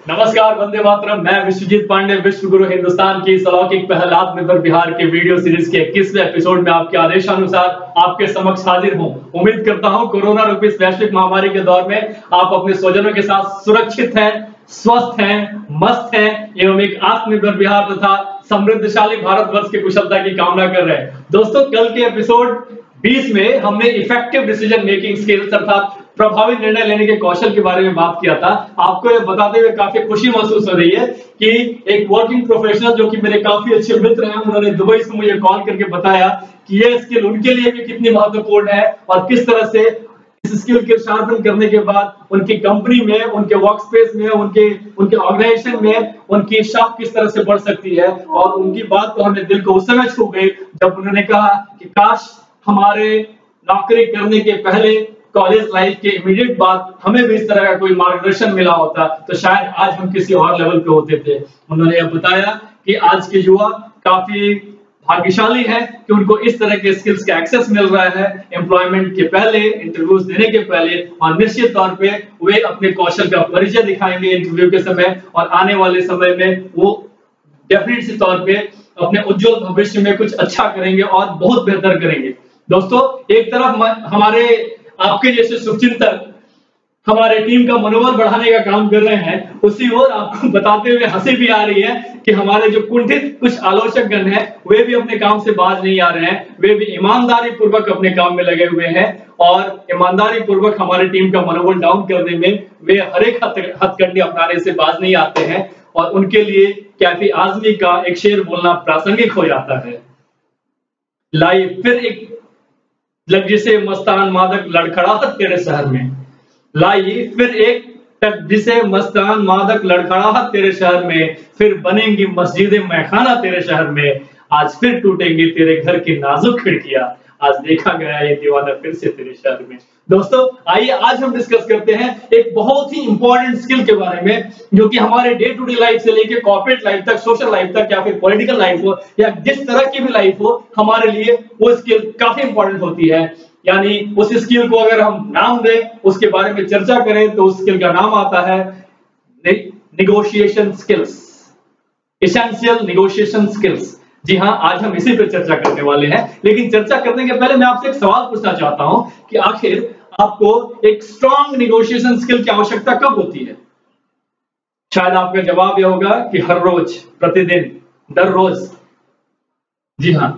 नमस्कार, वंदे मातरम। मैं विश्वजीत पांडे, विश्व गुरु हिंदुस्तान की इस अलौकिक पहल आत्मनिर्भर बिहार के वीडियो सीरीज के 21वें एपिसोड में आपके आदेशानुसार आपके समक्ष हाजिर हूं। उम्मीद करता हूं कोरोना रूपी इस वैश्विक महामारी के दौर में आप अपने स्वजनों के साथ सुरक्षित हैं, स्वस्थ हैं, मस्त हैं एवं एक आत्मनिर्भर बिहार तथा समृद्धशाली भारतवर्ष की कुशलता की कामना कर रहे हैं। दोस्तों, कल के एपिसोड 20 में हमने इफेक्टिव डिसीजन मेकिंग स्किल्स अर्थात प्रभावी निर्णय लेने के कौशल के बारे में बात किया था। आपको ये बताते हुए काफी खुशी महसूस हो रही है कि एक वर्किंग प्रोफेशनल जो कि मेरे काफी अच्छे मित्र हैं, उन्होंने दुबई से मुझे कॉल करके बताया कि ये स्किल उनके लिए भी कितनी महत्वपूर्ण है और किस तरह से इस स्किल के शार्पन करने के बाद उनकी कंपनी में, उनके वर्क स्पेस में, उनके ऑर्गेनाइजेशन में उनकी शाख किस तरह से बढ़ सकती है। और उनकी बात तो हमें दिल को उस समय छू गई जब उन्होंने कहा कि काश हमारे नौकरी करने के पहले कॉलेज लाइफ के इमीडिएट बाद हमें भी इस तरह का कोई मार्गदर्शन मिला होता तो शायद आज हम किसी और लेवल पे होते थे। उन्होंने यह बताया कि आज के युवा काफी भाग्यशाली है कि उनको इस तरह के स्किल्स का एक्सेस मिल रहा है एम्प्लॉयमेंट के पहले, इंटरव्यूज देने के पहले, और निश्चित तौर पे वे अपने कौशल का परिचय दिखाएंगे इंटरव्यू के समय और आने वाले समय में वो डेफिनेटली तौर पे अपने उज्जवल भविष्य में कुछ अच्छा करेंगे और बहुत बेहतर करेंगे। दोस्तों, एक तरफ हमारे आपके जैसे शुभचिंतक हमारे टीम का मनोबल बढ़ाने का काम कर रहे हैं, उसी ओर आपको बताते हुए हंसी भी आ रही है कि हमारे जो कुंठित कुछ आलोचक गण हैं वे भी अपने काम से बाज नहीं आ रहे हैं। वे भी ईमानदारी पूर्वक अपने काम में लगे हुए हैं और ईमानदारी पूर्वक हमारी टीम का मनोबल डाउन करने में वे हर एक हथकंडे अपनाने से बाज नहीं आते हैं और उनके लिए कैफी आजमी का एक शेर बोलना प्रासंगिक हो जाता है। लाई फिर एक लग से मस्तान मादक लड़खड़ाहट तेरे शहर में, लाई फिर एक टक से मस्तान मादक लड़खड़ाहट तेरे शहर में, फिर बनेंगी मस्जिदें मैखाना तेरे शहर में, आज फिर टूटेंगी तेरे घर की नाजुक खिड़कियां, आज देखा गया ये दीवाना फिर से तेरे शहर में। दोस्तों, आइए आज हम डिस्कस करते हैं एक बहुत ही इंपॉर्टेंट स्किल के बारे में जो कि हमारे डे टू डे लाइफ से लेके कॉर्पोरेट लाइफ तक, सोशल लाइफ तक या फिर पॉलिटिकल लाइफ हो या जिस तरह की भी लाइफ हो, हमारे लिए वो स्किल काफी इंपॉर्टेंट होती है। यानी उस स्किल को अगर हम नाम दें, उसके बारे में चर्चा करें तो उस स्किल का नाम आता है negotiation skills, essential negotiation skills. जी हाँ, आज हम इसी पर चर्चा करने वाले हैं। लेकिन चर्चा करने के पहले मैं आपसे एक सवाल पूछना चाहता हूं कि आखिर आपको एक स्ट्रॉन्ग नेगोशिएशन स्किल की आवश्यकता कब होती है? शायद आपका जवाब यह होगा कि हर रोज, प्रतिदिन, दर रोज। जी हाँ,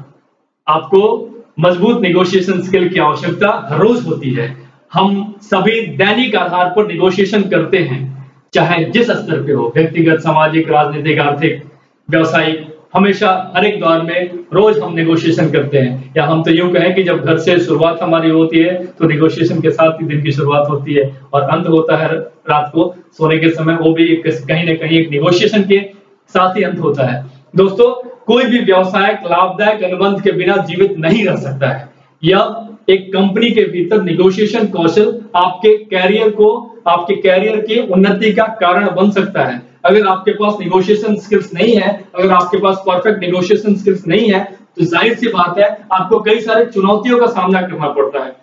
आपको मजबूत नेगोशिएशन स्किल की आवश्यकता हर रोज होती है। हम सभी दैनिक आधार पर नेगोशिएशन करते हैं, चाहे जिस स्तर पे हो, व्यक्तिगत, सामाजिक, राजनीतिक, आर्थिक, व्यावसायिक, हमेशा हर एक दौर में रोज हम नेगोशिएशन करते हैं। या हम तो यूं कहें कि जब घर से शुरुआत हमारी होती है तो नेगोशिएशन के साथ ही दिन की शुरुआत होती है और अंत होता है रात को सोने के समय, वो भी कहीं ना कहीं एक नेगोशिएशन के साथ ही अंत होता है। दोस्तों, कोई भी व्यवसायिक लाभदायक अनुबंध के बिना जीवित नहीं रह सकता है। यह एक कंपनी के भीतर नेगोशिएशन कौशल आपके कैरियर की उन्नति का कारण बन सकता है। अगर आपके पास नेगोशिएशन स्किल्स नहीं है, अगर आपके पास परफेक्ट नेगोशिएशन स्किल्स नहीं है, तो जाहिर सी बात है आपको कई सारे चुनौतियों का सामना करना पड़ता है।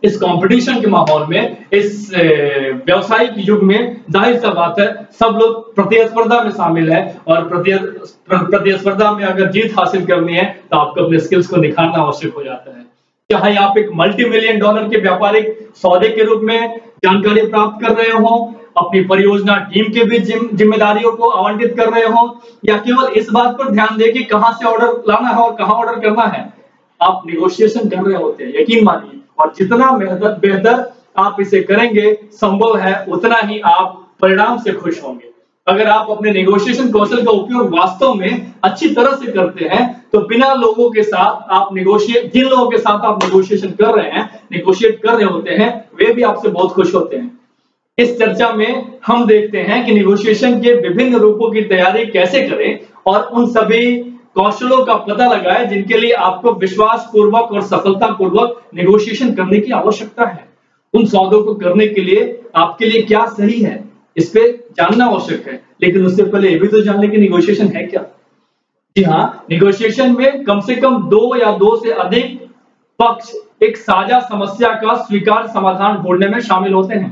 इस कंपटीशन के माहौल में, इस व्यवसायिक युग में जाहिर सा बात है सब लोग प्रतिस्पर्धा में शामिल है और प्रतिस्पर्धा में अगर जीत हासिल करनी है तो आपको अपने स्किल्स को निखारना आवश्यक हो जाता है। चाहे आप एक मल्टी $1 मिलियन के व्यापारिक सौदे के रूप में जानकारी प्राप्त कर रहे हो, अपनी परियोजना टीम के बीच जिम्मेदारियों को आवंटित कर रहे हो, या केवल इस बात पर ध्यान दें कि कहां से ऑर्डर लाना है और कहां ऑर्डर करना है, आप नेगोशिएशन कर रहे होते हैं। यकीन मानिए, और जितना बेहतर आप इसे करेंगे, संभव है उतना ही आप परिणाम से खुश होंगे। अगर आप अपने नेगोशिएशन कौशल का उपयोग वास्तव में अच्छी तरह से करते हैं तो बिना लोगों के साथ आप जिन लोगों के साथ आप नेगोशिएट कर रहे होते हैं, वे भी आपसे बहुत खुश होते हैं। इस चर्चा में हम देखते हैं कि नेगोशिएशन के विभिन्न रूपों की तैयारी कैसे करें और उन सभी कौशलों का पता लगाएं जिनके लिए आपको विश्वास पूर्वक और सफलता पूर्वक नेगोशिएशन करने की आवश्यकता है। उन सौदों को करने के लिए आपके लिए क्या सही है, इस पे जानना आवश्यक है। लेकिन उससे पहले ये भी तो जान लें कि नेगोशिएशन है क्या। जी हाँ, नेगोशिएशन में कम से कम 2 या 2 से अधिक पक्ष एक साझा समस्या का स्वीकार समाधान ढूंढने में शामिल होते हैं।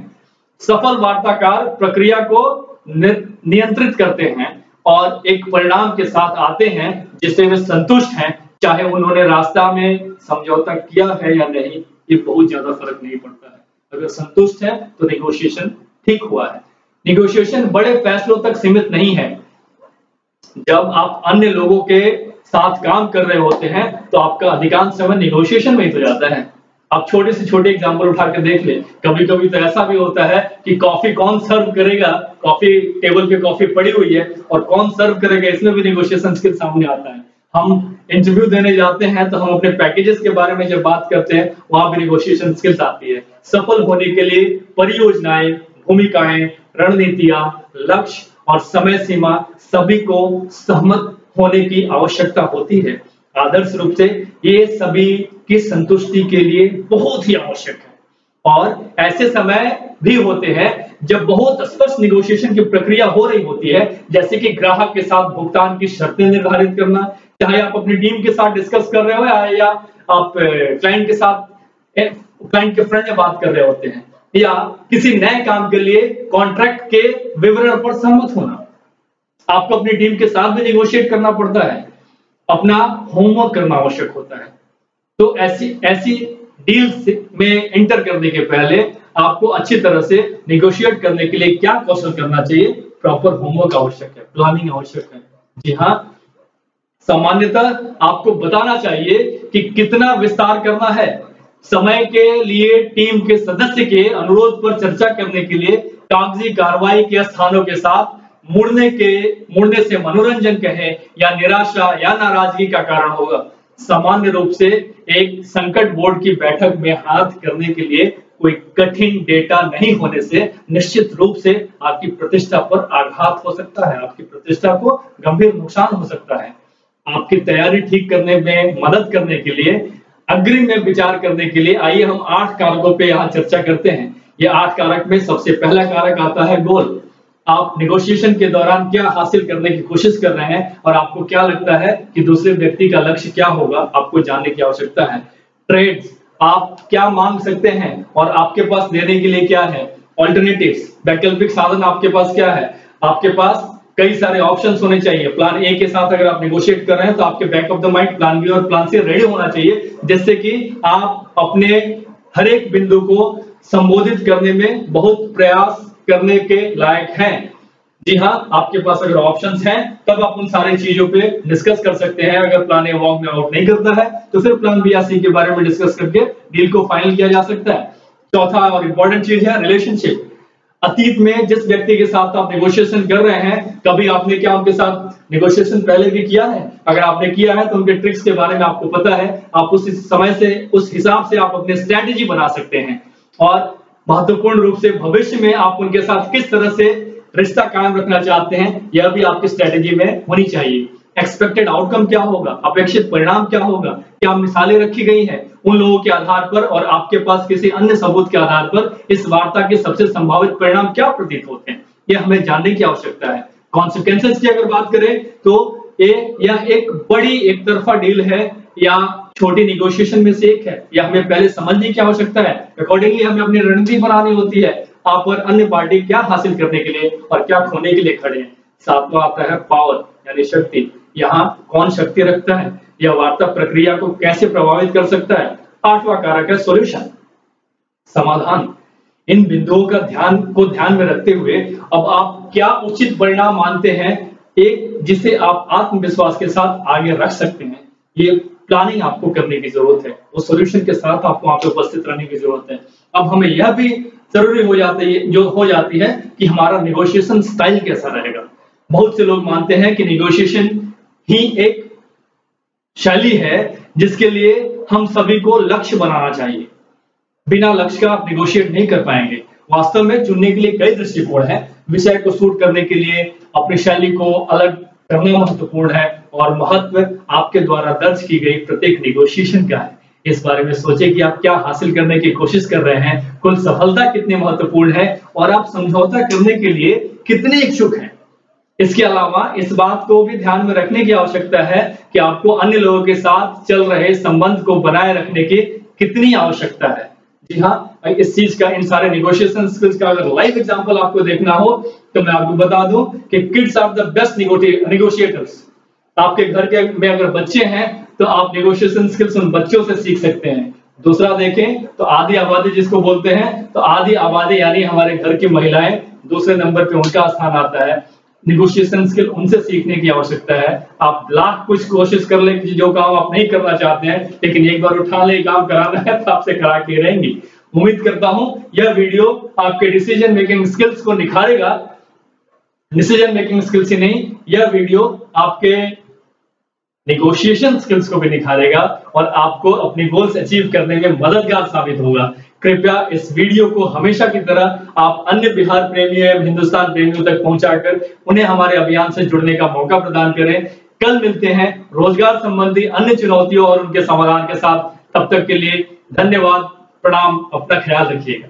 सफल वार्ताकार प्रक्रिया को नियंत्रित करते हैं और एक परिणाम के साथ आते हैं जिससे वे संतुष्ट हैं, चाहे उन्होंने रास्ता में समझौता किया है या नहीं, ये बहुत ज्यादा फर्क नहीं पड़ता है। अगर संतुष्ट है तो नेगोशिएशन ठीक हुआ है। नेगोशिएशन बड़े फैसलों तक सीमित नहीं है। जब आप अन्य लोगों के साथ काम कर रहे होते हैं तो आपका अधिकांश समय नेगोशिएशन में ही तो जाता है। आप छोटे से छोटे एग्जांपल उठाकर देख ले, कभी कभी तो ऐसा भी होता है कि कॉफी कौन सर्व करेगा, कॉफी टेबल पे कॉफी पड़ी हुई है और कौन सर्व करेगा, इसमें भी नेगोशिएशन स्किल सामने आता है। हम इंटरव्यू देने जाते हैं तो हम अपने पैकेजेस के बारे में जब बात करते हैं वहां भी नेगोशिएशन स्किल्स आती है। सफल होने के लिए परियोजनाएं, भूमिकाएं, रणनीतियां, लक्ष्य और समय सीमा सभी को सहमत होने की आवश्यकता होती है। आदर्श रूप से ये सभी की संतुष्टि के लिए बहुत ही आवश्यक है। और ऐसे समय भी होते हैं जब बहुत स्पष्ट नेगोशिएशन की प्रक्रिया हो रही होती है, जैसे कि ग्राहक के साथ भुगतान की शर्तें निर्धारित करना, चाहे आप अपनी टीम के साथ डिस्कस कर रहे हो या आप क्लाइंट के साथ, क्लाइंट के फ्रेंड में बात कर रहे होते हैं, या किसी नए काम के लिए कॉन्ट्रैक्ट के विवरण पर सहमत होना। आपको अपनी टीम के साथ भी नेगोशिएट करना पड़ता है, अपना होमवर्क करना आवश्यक होता है। तो ऐसी डील्स में एंटर करने के पहले आपको अच्छी तरह से नेगोशिएट करने के लिए क्या कौशल करना चाहिए? प्रॉपर होमवर्क आवश्यक है, प्लानिंग आवश्यक है। जी हाँ, सामान्यतः आपको बताना चाहिए कि कितना विस्तार करना है। समय के लिए टीम के सदस्य के अनुरोध पर चर्चा करने के लिए कागजी कार्रवाई के स्थानों के साथ मुड़ने से मनोरंजन कहें या निराशा या नाराजगी का कारण होगा। सामान्य रूप से एक संकट बोर्ड की बैठक में हाथ करने के लिए कोई कठिन डेटा नहीं होने से निश्चित रूप से आपकी प्रतिष्ठा पर आघात हो सकता है, आपकी प्रतिष्ठा को गंभीर नुकसान हो सकता है। आपकी तैयारी ठीक करने में मदद करने के लिए, अग्रिम में विचार करने के लिए आइए हम 8 कारकों पे यहाँ चर्चा करते हैं। ये 8 कारक में सबसे पहला कारक आता है गोल। आप नेगोशिएशन के दौरान क्या हासिल करने की कोशिश कर रहे हैं और आपको क्या लगता है कि दूसरे व्यक्ति का लक्ष्य क्या होगा, आपको जानने की आवश्यकता है। ट्रेड्स, आप क्या मांग सकते हैं और आपके पास देने के लिए क्या है। ऑल्टरनेटिव्स, वैकल्पिक साधन आपके पास क्या है। आपके पास कई सारे ऑप्शंस होने चाहिए। प्लान ए के साथ अगर आप नेगोशिएट कर रहे हैं तो आपके back of the mind plan B और प्लान सी रेडी होना चाहिए, जिससे कि आप अपने हर एक बिंदु को संबोधित करने में बहुत प्रयास करने के लायक हैं। जी हाँ, आपके पास अगर ऑप्शंस हैं तब आप उन सारी चीजों पे डिस्कस कर सकते हैं। अगर प्लान ए वर्क में आउट नहीं करता है तो फिर प्लान बी या सी के बारे में डिस्कस करके डील को फाइनल किया जा सकता है। चौथा और इंपॉर्टेंट चीज है रिलेशनशिप। अतीत में जिस व्यक्ति के साथ आप नेगोशिएशन कर रहे हैं, कभी आपने क्या उनके साथ नेगोशिएशन पहले भी किया है? अगर आपने किया है तो उनके ट्रिक्स के बारे में आपको पता है। आप उस समय से, उस हिसाब से आप अपनी स्ट्रेटेजी बना सकते हैं। और महत्वपूर्ण रूप से भविष्य में आप उनके साथ किस तरह से रिश्ता कायम रखना चाहते हैं, यह भी आपकी स्ट्रेटेजी में होनी चाहिए। एक्सपेक्टेड आउटकम क्या होगा, अपेक्षित परिणाम क्या होगा, क्या मिसालें रखी गई हैं उन लोगों के आधार पर और आपके पास किसी अन्य सबूत के आधार पर इस वार्ता के सबसे संभावित परिणाम क्या प्रतीत होते हैं, यह हमें जानने की आवश्यकता है। कॉन्सिक्वेंसेस की अगर बात करें तो यह एक बड़ी एक तरफा डील है या छोटी नेगोशिएशन में से एक है, यह हमें पहले समझने की आवश्यकता है। अकॉर्डिंगली हमें अपनी रणनीति बनानी होती है, आप और अन्य पार्टी क्या हासिल करने के लिए और क्या खोने के लिए खड़े हैं। सातवां आता है पावर यानी शक्ति। यहाँ कौन शक्ति रखता है, यह वार्ता प्रक्रिया को कैसे प्रभावित कर सकता है। आठवां कारक है सॉल्यूशन, समाधान। इन बिंदुओं का ध्यान में रखते हुए अब आप क्या उचित परिणाम मानते हैं, एक जिसे आप आत्मविश्वास के साथ आगे रख सकते हैं। ये प्लानिंग आपको करने की जरूरत है, उस सॉल्यूशन के साथ आपको वहां पे उपस्थित रहने की जरूरत है। अब हमें यह भी जरूरी हो जाती है कि हमारा नेगोशिएशन स्टाइल कैसा रहेगा। बहुत से लोग मानते हैं कि नेगोशिएशन ही एक शैली है जिसके लिए हम सभी को लक्ष्य बनाना चाहिए। बिना लक्ष्य का आप नेगोशिएट नहीं कर पाएंगे। वास्तव में चुनने के लिए कई दृष्टिकोण हैं। विषय को सूट करने के लिए अपनी शैली को अलग करना महत्वपूर्ण है और महत्व आपके द्वारा दर्ज की गई प्रत्येक नेगोशिएशन का है। इस बारे में सोचें कि आप क्या हासिल करने की कोशिश कर रहे हैं, कुल सफलता कितनी महत्वपूर्ण है और आप समझौता करने के लिए कितने इच्छुक हैं। इसके अलावा इस बात को भी ध्यान में रखने की आवश्यकता है कि आपको अन्य लोगों के साथ चल रहे संबंध को बनाए रखने की कितनी आवश्यकता है। जी हाँ, इस चीज का, इन सारे निगोशिएशन स्किल्स का अगर लाइव एग्जांपल आपको देखना हो तो मैं आपको बता दूं कि किड्स आर द बेस्ट निगोशिएटर्स। आपके घर के में अगर बच्चे हैं तो आप निगोशिएशन स्किल्स उन बच्चों से सीख सकते हैं। दूसरा देखें तो आधी आबादी जिसको बोलते हैं, तो आधी आबादी यानी हमारे घर की महिलाएं, दूसरे नंबर पे उनका स्थान आता है। निगोशिएशन स्किल उनसे सीखने की आवश्यकता है। आप लाख कुछ कोशिश कर ले कि जो काम आप नहीं करना चाहते हैं, लेकिन एक बार उठा ले काम कराना है तो आपसे करा के रहेंगी। उम्मीद करता हूं यह वीडियो आपके डिसीजन मेकिंग स्किल्स को निखारेगा। डिसीजन मेकिंग स्किल्स ही नहीं, यह वीडियो आपके नेगोशिएशन स्किल्स को भी निखारेगा और आपको अपनी गोल्स अचीव करने में मददगार साबित होगा। कृपया इस वीडियो को हमेशा की तरह आप अन्य बिहार प्रेमियों एवं हिंदुस्तान प्रेमियों तक पहुंचाकर उन्हें हमारे अभियान से जुड़ने का मौका प्रदान करें। कल मिलते हैं रोजगार संबंधी अन्य चुनौतियों और उनके समाधान के साथ। तब तक के लिए धन्यवाद, प्रणाम, अपना ख्याल रखिएगा।